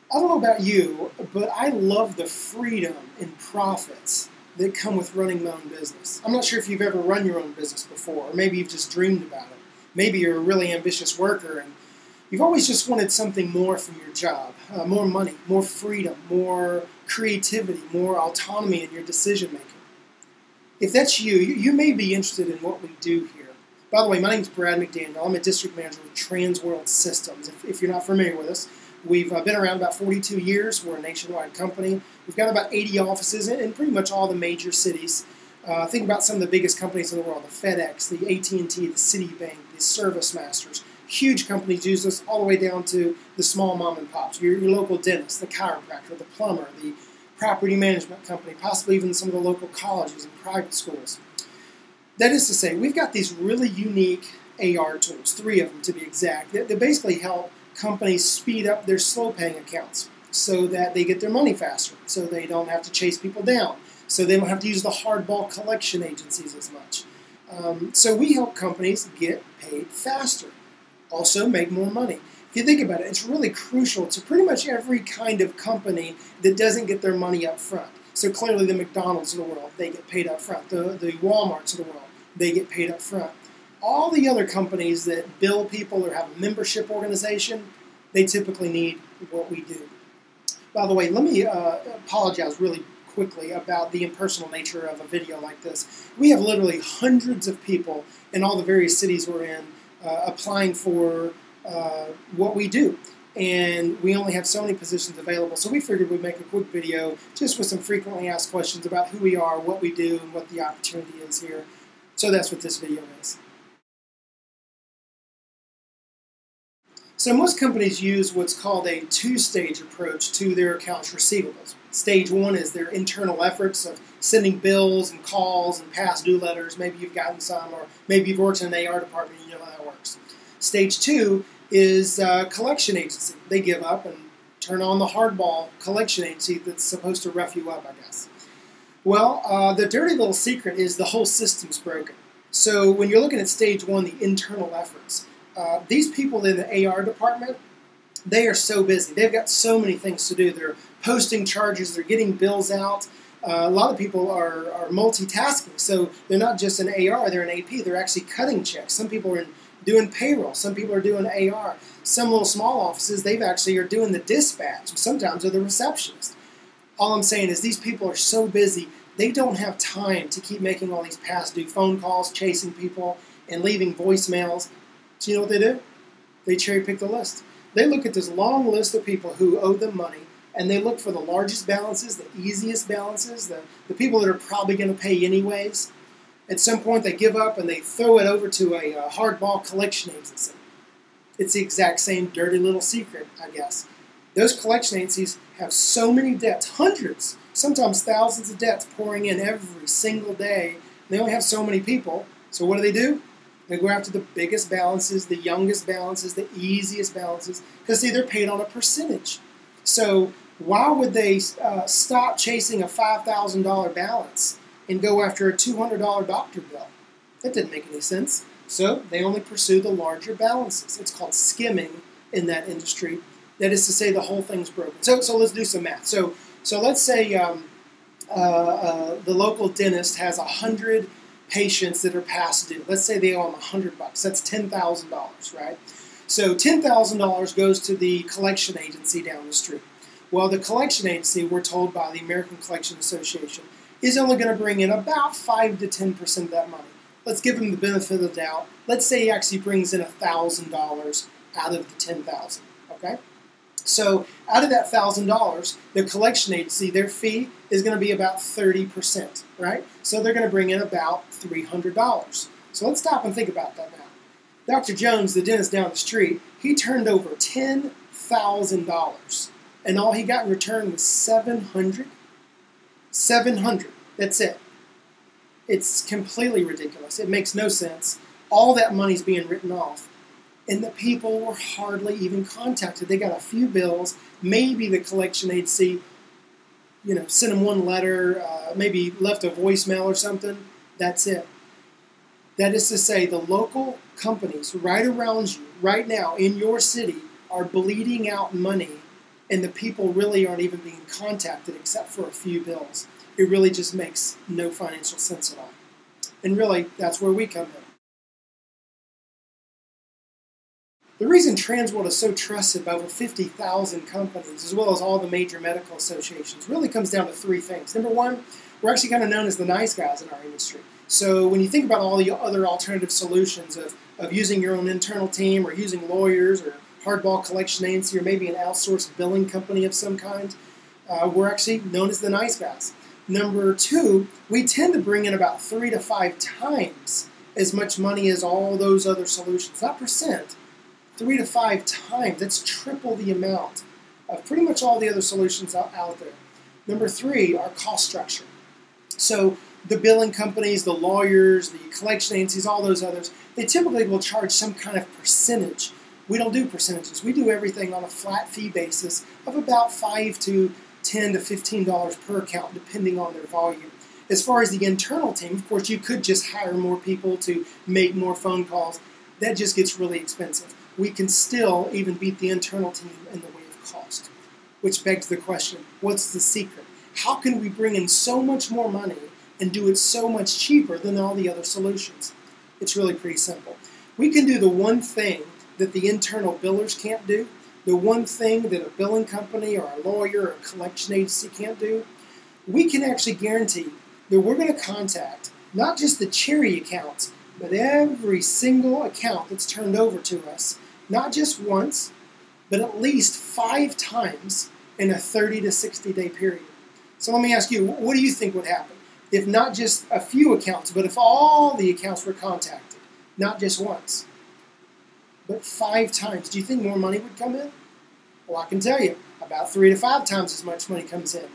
I don't know about you, but I love the freedom and profits that come with running my own business. I'm not sure if you've ever run your own business before, or maybe you've just dreamed about it. Maybe you're a really ambitious worker and you've always just wanted something more from your job, more money, more freedom, more creativity, more autonomy in your decision making. If that's you, you may be interested in what we do here. By the way, my name is Brad McDaniel. I'm a district manager with Transworld Systems. If you're not familiar with us, we've been around about 42 years. We're a nationwide company. We've got about 80 offices in pretty much all the major cities. Think about some of the biggest companies in the world, the FedEx, the AT&T, the Citibank, the ServiceMasters. Huge companies use us all the way down to the small mom and pops, your local dentist, the chiropractor, the plumber, the property management company, possibly even some of the local colleges and private schools. That is to say, we've got these really unique AR tools, 3 of them to be exact, that basically help companies speed up their slow-paying accounts so that they get their money faster, so they don't have to chase people down, so they don't have to use the hardball collection agencies as much. So we help companies get paid faster, also make more money. If you think about it, it's really crucial to pretty much every kind of company that doesn't get their money up front. So clearly the McDonald's of the world, they get paid up front. The Walmarts of the world, they get paid up front. All the other companies that bill people or have a membership organization, they typically need what we do. By the way, let me apologize really quickly about the impersonal nature of a video like this. We have literally hundreds of people in all the various cities we're in applying for what we do. And we only have so many positions available, so we figured we'd make a quick video just with some frequently asked questions about who we are, what we do, and what the opportunity is here. So that's what this video is. So most companies use what's called a 2-stage approach to their accounts receivables. Stage 1 is their internal efforts of sending bills and calls and past due letters. Maybe you've gotten some, or maybe you've worked in an AR department and you know how that works. Stage 2 is collection agency. They give up and turn on the hardball collection agency that's supposed to rough you up, I guess. Well, the dirty little secret is the whole system's broken. So when you're looking at stage 1, the internal efforts, these people in the AR department, they are so busy. They've got so many things to do. They're posting charges. They're getting bills out. A lot of people are multitasking. So they're not just an AR, they're an AP. They're actually cutting checks. Some people are doing payroll. Some people are doing AR. Some little small offices, they've actually are doing the dispatch. Sometimes they're the receptionist. All I'm saying is these people are so busy, they don't have time to keep making all these past due phone calls, chasing people, and leaving voicemails. So you know what they do? They cherry pick the list. They look at this long list of people who owe them money, and they look for the largest balances, the easiest balances, the people that are probably going to pay anyways. At some point, they give up and they throw it over to a hardball collection agency. It's the exact same dirty little secret, I guess. Those collection agencies have so many debts, hundreds, sometimes thousands of debts pouring in every single day. They only have so many people. So what do? They go after the biggest balances, the youngest balances, the easiest balances, because see, they're paid on a percentage. So why would they stop chasing a $5,000 balance and go after a $200 doctor bill? That didn't make any sense. So they only pursue the larger balances. It's called skimming in that industry. That is to say, the whole thing's broken. So let's do some math. So let's say the local dentist has 100 patients that are past due. Let's say they owe them $100. That's $10,000, right? So $10,000 goes to the collection agency down the street. Well, the collection agency, we're told by the American Collection Association, is only going to bring in about 5 to 10% of that money. Let's give him the benefit of the doubt. Let's say he actually brings in $1,000 out of the $10,000. Okay? So out of that $1,000, the collection agency, their fee is going to be about 30%, right? So they're going to bring in about $300. So let's stop and think about that now. Dr. Jones, the dentist down the street, he turned over $10,000, and all he got in return was $700. $700. That's it. It's completely ridiculous. It makes no sense. All that money's being written off. And the people were hardly even contacted. They got a few bills. Maybe the collection agency, sent them one letter, maybe left a voicemail or something. That's it. That is to say, the local companies right around you, right now, in your city, are bleeding out money and the people really aren't even being contacted except for a few bills. It really just makes no financial sense at all. And really, that's where we come in. The reason TransWorld is so trusted by over 50,000 companies, as well as all the major medical associations, really comes down to three things. Number one, we're actually kind of known as the nice guys in our industry. So when you think about all the other alternative solutions of using your own internal team or using lawyers or hardball collection agency or maybe an outsourced billing company of some kind, we're actually known as the nice guys. Number two, we tend to bring in about 3 to 5 times as much money as all those other solutions. Not percent, 3 to 5 times. That's triple the amount of pretty much all the other solutions out there. Number three, our cost structure. So the billing companies, the lawyers, the collection agencies, all those others, they typically will charge some kind of percentage. We don't do percentages. We do everything on a flat fee basis of about $5 to $10 to $15 per account, depending on their volume. As far as the internal team, of course, you could just hire more people to make more phone calls. That just gets really expensive. We can still even beat the internal team in the way of cost, which begs the question, what's the secret? How can we bring in so much more money and do it so much cheaper than all the other solutions? It's really pretty simple. We can do the one thing that the internal billers can't do, the one thing that a billing company or a lawyer or a collection agency can't do. We can actually guarantee that we're going to contact not just the cherry accounts, but every single account that's turned over to us, not just once, but at least 5 times in a 30 to 60 day period. So let me ask you, what do you think would happen if not just a few accounts, but if all the accounts were contacted, not just once, but 5 times? Do you think more money would come in? Well, I can tell you, about 3 to 5 times as much money comes in.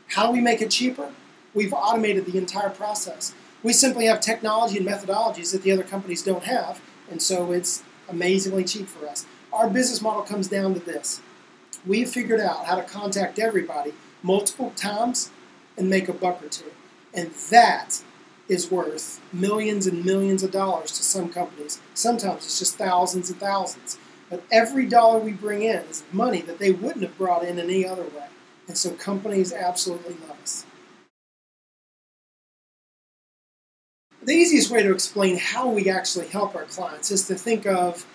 How do we make it cheaper? We've automated the entire process. We simply have technology and methodologies that the other companies don't have, and so it's amazingly cheap for us. Our business model comes down to this. We've figured out how to contact everybody multiple times and make a buck or two. And that is worth millions and millions of dollars to some companies. Sometimes it's just thousands and thousands. But every dollar we bring in is money that they wouldn't have brought in any other way. And so companies absolutely love us. The easiest way to explain how we actually help our clients is to think of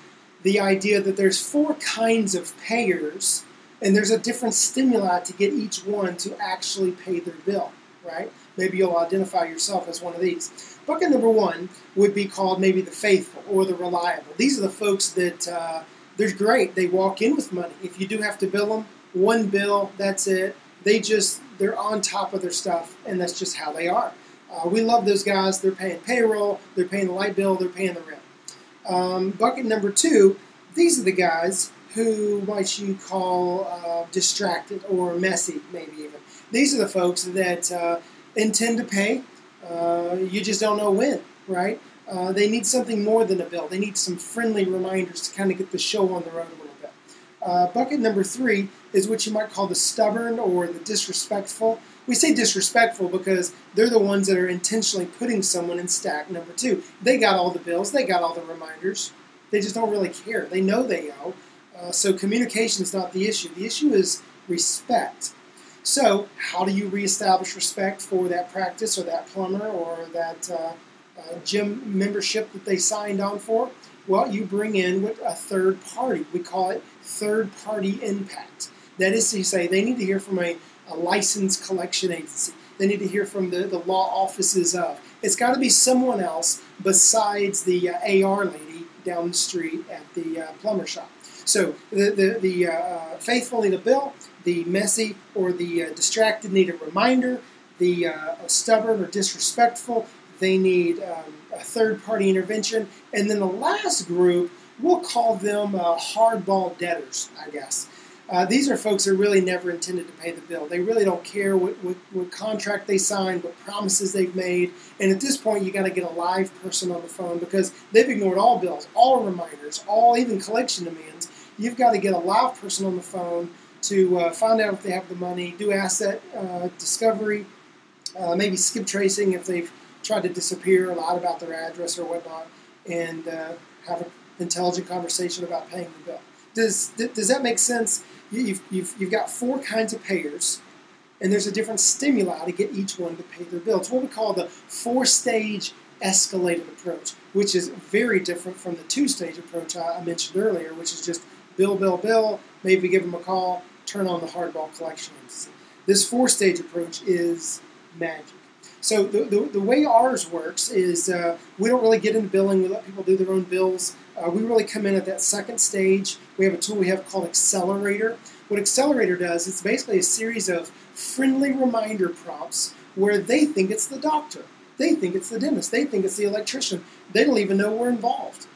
the idea that there's 4 kinds of payers, and there's a different stimuli to get each one to actually pay their bill, right? Maybe you'll identify yourself as one of these. Bucket number 1 would be called maybe the faithful or the reliable. These are the folks that they're great. They walk in with money. If you do have to bill them, one bill, that's it. They're on top of their stuff, and that's just how they are. We love those guys. They're paying payroll, they're paying the light bill, they're paying the rent. Bucket number 2, these are the guys who might you call distracted or messy, maybe even. These are the folks that intend to pay. You just don't know when, right? They need something more than a bill. They need some friendly reminders to kind of get the show on the road a little bit. Bucket number 3 is what you might call the stubborn or the disrespectful. We say disrespectful because they're the ones that are intentionally putting someone in stack number 2. They got all the bills, they got all the reminders. They just don't really care. They know they owe. So communication is not the issue. The issue is respect. So how do you reestablish respect for that practice or that plumber or that gym membership that they signed on for? Well, you bring in a third party. We call it third party impact. That is to say, they need to hear from a licensed collection agency. They need to hear from the law offices of. It's got to be someone else besides the AR lady down the street at the plumber shop. So the faithful need a bill, the messy or the distracted need a reminder, the stubborn or disrespectful, they need a third-party intervention, and then the last group, we'll call them hardball debtors, I guess. These are folks that really never intended to pay the bill. They really don't care what contract they signed, what promises they've made. And at this point, you got to get a live person on the phone because they've ignored all bills, all reminders, all even collection demands. You've got to get a live person on the phone to find out if they have the money, do asset discovery, maybe skip tracing if they've tried to disappear, lied about their address or whatnot, and have an intelligent conversation about paying the bill. Does that make sense? You've got four kinds of payers, and there's a different stimuli to get each one to pay their bill. It's what we call the four-stage escalated approach, which is very different from the two-stage approach I mentioned earlier, which is just bill, maybe give them a call, turn on the hardball collection agency. This four-stage approach is magic. So the way ours works is we don't really get into billing. We let people do their own bills. We really come in at that second stage. We have a tool we have called Accelerator. What Accelerator does, it's basically a series of friendly reminder prompts where they think it's the doctor. They think it's the dentist. They think it's the electrician. They don't even know we're involved.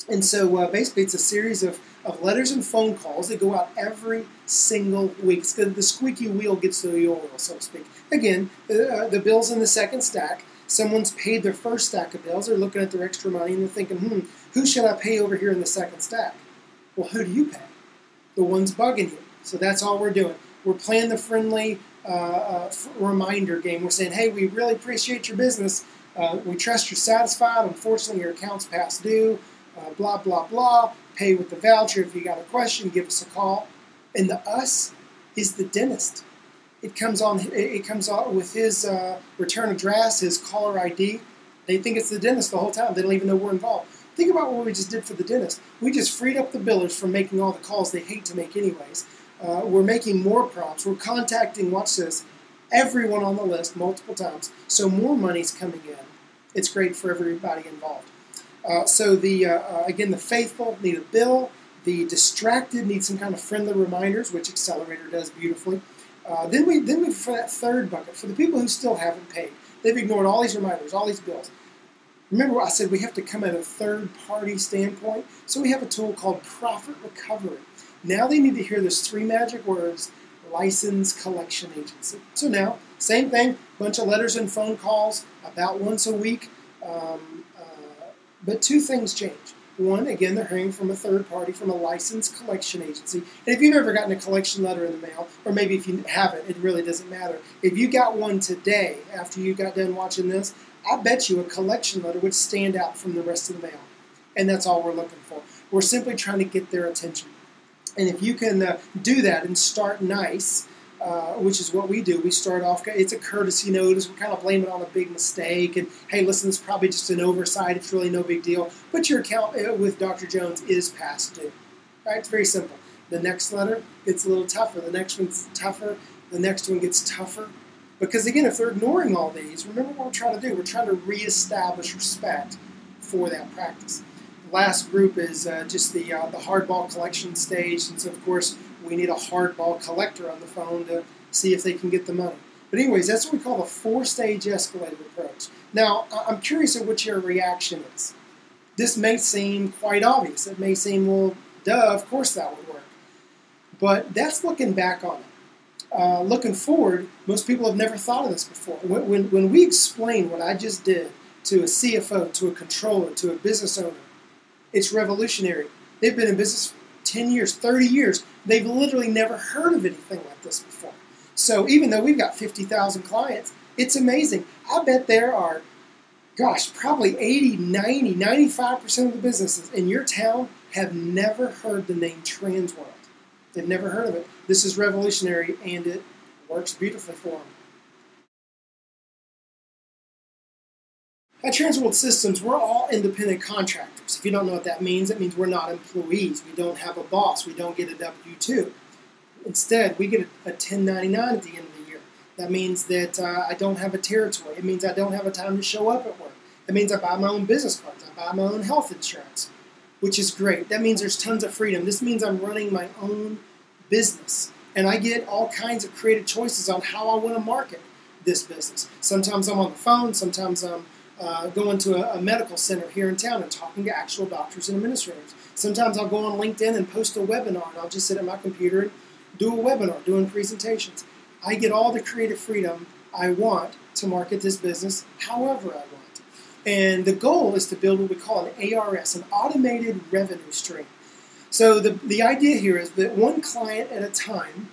And so basically it's a series of letters and phone calls that go out every single week. It's the squeaky wheel gets the oil, so to speak. Again, the bill's in the second stack. Someone's paid their first stack of bills. They're looking at their extra money and they're thinking, who should I pay over here in the second stack? Well, who do you pay? The one's bugging you. So that's all we're doing. We're playing the friendly reminder game. We're saying, hey, we really appreciate your business. We trust you're satisfied. Unfortunately, your account's past due. Blah, blah, blah. Pay with the voucher. If you got a question, give us a call. And the us is the dentist. It comes on with his return address, his caller ID. They think it's the dentist the whole time. They don't even know we're involved. Think about what we just did for the dentist. We just freed up the billers from making all the calls they hate to make anyways. We're making more prompts. We're contacting, watch this, everyone on the list multiple times. So more money's coming in. It's great for everybody involved. Again, the faithful need a bill. The distracted need some kind of friendly reminders, which Accelerator does beautifully. Then we for that third bucket, for the people who still haven't paid. They've ignored all these reminders, all these bills. Remember what I said, we have to come at a third-party standpoint. So we have a tool called Profit Recovery. Now they need to hear those three magic words, Licensed Collection Agency. So now, same thing, bunch of letters and phone calls about once a week. But two things change. One, again, they're hearing from a third party, from a licensed collection agency. And if you've ever gotten a collection letter in the mail, or maybe if you haven't, it really doesn't matter. If you got one today, after you got done watching this, I bet you a collection letter would stand out from the rest of the mail. And that's all we're looking for. We're simply trying to get their attention. And if you can do that and start nice, which is what we do, we start off, it's a courtesy notice, we kind of blame it on a big mistake, and hey, listen, it's probably just an oversight, it's really no big deal, but your account with Dr. Jones is past due. Right? It's very simple. The next letter gets a little tougher, the next one's tougher, the next one gets tougher. Because again, if they're ignoring all these, remember what we're trying to do. We're trying to reestablish respect for that practice. The last group is just the hardball collection stage. And so, of course, we need a hardball collector on the phone to see if they can get the money. But anyways, that's what we call the four-stage escalated approach. Now, I'm curious at what your reaction is. This may seem quite obvious. It may seem, well, duh, of course that would work. But that's looking back on it. Looking forward, most people have never thought of this before. When we explain what I just did to a CFO, to a controller, to a business owner, it's revolutionary. They've been in business 10 years, 30 years. They've literally never heard of anything like this before. So even though we've got 50,000 clients, it's amazing. I bet there are, probably 80, 90, 95% of the businesses in your town have never heard the name Transworld. They've never heard of it. This is revolutionary, and it works beautifully for them. At Transworld Systems, we're all independent contractors. If you don't know what that means, it means we're not employees. We don't have a boss. We don't get a W-2. Instead, we get a 1099 at the end of the year. That means that I don't have a territory. It means I don't have a time to show up at work. It means I buy my own business cards. I buy my own health insurance, which is great. That means there's tons of freedom. This means I'm running my own business, and I get all kinds of creative choices on how I want to market this business. Sometimes I'm on the phone. Sometimes I'm going to a medical center here in town and talking to actual doctors and administrators. Sometimes I'll go on LinkedIn and post a webinar, and I'll just sit at my computer and do a webinar, doing presentations. I get all the creative freedom I want to market this business however I want. And the goal is to build what we call an ARS, an automated revenue stream. So the idea here is that one client at a time,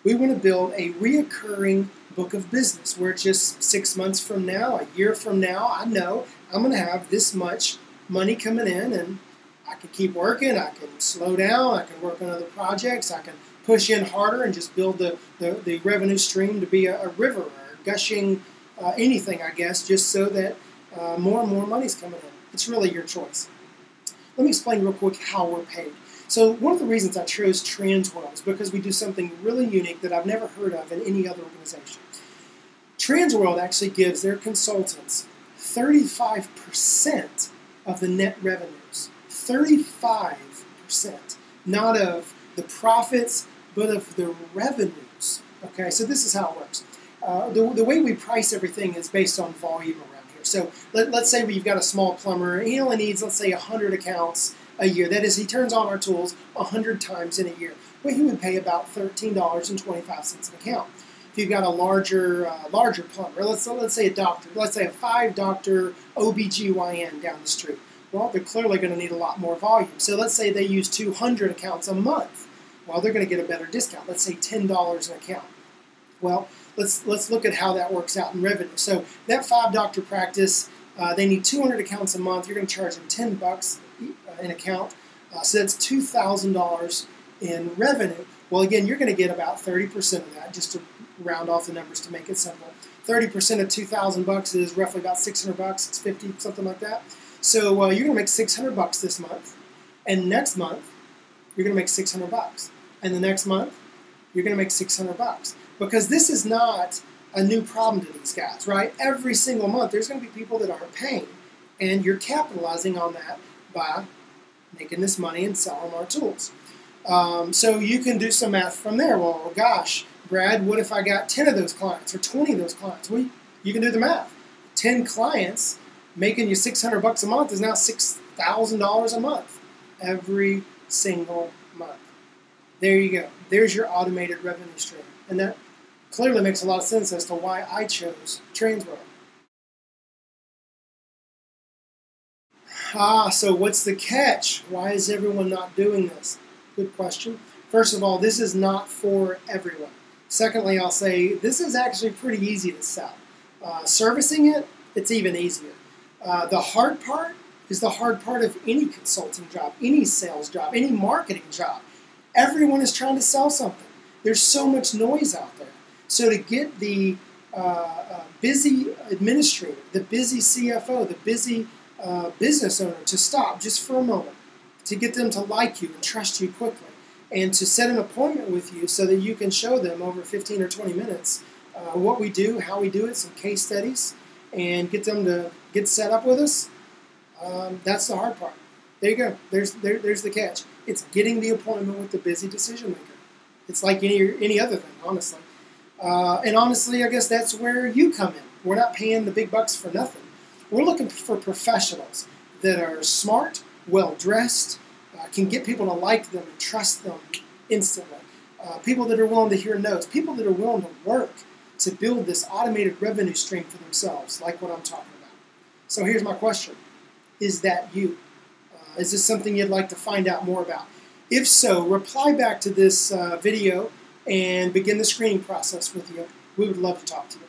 we want to build a reoccurring book of business where just 6 months from now, a year from now, I know I'm going to have this much money coming in, and I can keep working, I can slow down, I can work on other projects, I can push in harder and just build the revenue stream to be a river or gushing anything, I guess, just so that more and more money's coming in. It's really your choice. Let me explain real quick how we're paid. So one of the reasons I chose Transworld is because we do something really unique that I've never heard of in any other organization. Transworld actually gives their consultants 35% of the net revenues. 35%. Not of the profits, but of the revenues. Okay, so this is how it works. The way we price everything is based on volume around here. So let's say we've got a small plumber. He only needs, let's say, 100 accounts a year. That is, he turns on our tools 100 times in a year. Well, he would pay about $13.25 an account. If you've got a larger plumber, let's say a doctor, let's say a 5-doctor OBGYN down the street. Well, they're clearly going to need a lot more volume. So let's say they use 200 accounts a month. Well, they're going to get a better discount. Let's say $10 an account. Well, let's look at how that works out in revenue. So that 5-doctor practice, they need 200 accounts a month. You're going to charge them $10 an account. So that's $2,000 in revenue. Well, again, you're going to get about 30% of that, just to round off the numbers to make it simple. 30% of $2,000 is roughly about $600, $650, something like that. So you're going to make $600 this month, and next month you're going to make $600, and the next month you're going to make $600, because this is not a new problem to these guys, right? Every single month there's going to be people that aren't paying, and you're capitalizing on that by making this money and selling our tools. So you can do some math from there. Well, gosh, Brad, what if I got 10 of those clients or 20 of those clients? Well, you can do the math. 10 clients making you $600 a month is now $6,000 a month every single month. There you go. There's your automated revenue stream. And that clearly makes a lot of sense as to why I chose Transworld. So what's the catch? Why is everyone not doing this? Good question. First of all, this is not for everyone. Secondly, I'll say this is actually pretty easy to sell. Servicing it, it's even easier. The hard part is the hard part of any consulting job, any sales job, any marketing job. Everyone is trying to sell something. There's so much noise out there. So to get the busy administrator, the busy CFO, the busy business owner to stop just for a moment, to get them to like you and trust you quickly, and to set an appointment with you so that you can show them over 15 or 20 minutes what we do, how we do it, some case studies, and get them to get set up with us. That's the hard part. There you go. There's the catch. It's getting the appointment with the busy decision maker. It's like any other thing, honestly. And honestly, I guess that's where you come in. We're not paying the big bucks for nothing. We're looking for professionals that are smart, well-dressed, can get people to like them and trust them instantly. People that are willing to hear no's. People that are willing to work to build this automated revenue stream for themselves, like what I'm talking about. So here's my question. Is that you? Is this something you'd like to find out more about? If so, reply back to this video and begin the screening process with you. We would love to talk to you.